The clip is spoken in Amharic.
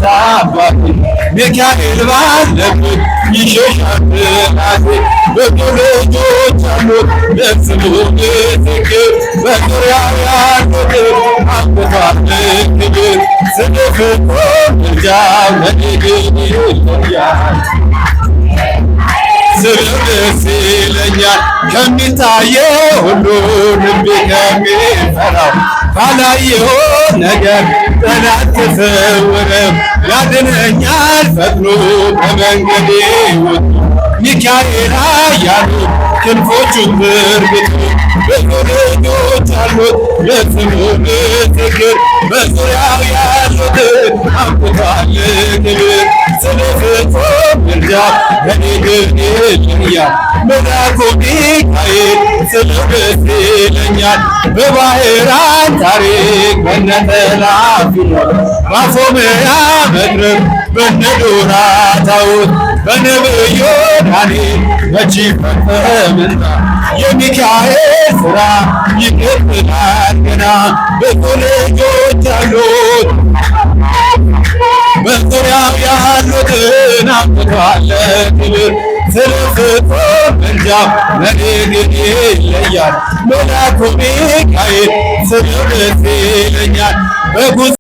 አባት አባቴ ሚካኤል ባለበት ይሸሻል ጥላቴ ብዙ ልጆች አሉት ለስሙ ምስክር በዙሪያው ያሉትን አብቅቷል ክብር ስለ ፍቅሩ ምልጃው ለኔ ግን ይለያል ስለው ደስ ይለኛል ከሚታየው ሁሉ ልቤ ከሚፈራው ካላየው ነገር ጠላት ተሰውረው ያድነኛል ፈጥኖ ከመንገዴ ወጥቶ ሚካኤል ኃያሉ ክንፎቹን ዘርግቶ ብዙ ልጆች አሉት ለስሙ ምስክር በዙሪያው ያሉትን አብቅቷል ክብር ስለ ፍጹም ምልጃው ለኔ ግን ይለያል መልአኩ ሚካኤል ስለው ደስ ይለኛል በባሕራን ታሪክ በነጠላፊኖን ባፎምያ መድረክ በነዶራ ታቦት በነብዩ ዳንኤል መቼ ፈጸምና የሚካኤል ሥራ ይቀጥላል ገና ብዙ ልጆች አሉት በዙሪያው ያሉትን አብቅቷል ክብር ስለ ፍጹም ምልጃው ለኔ ግን ይለያል መልአኩ ሚካኤል ስለው ደስ ይለኛል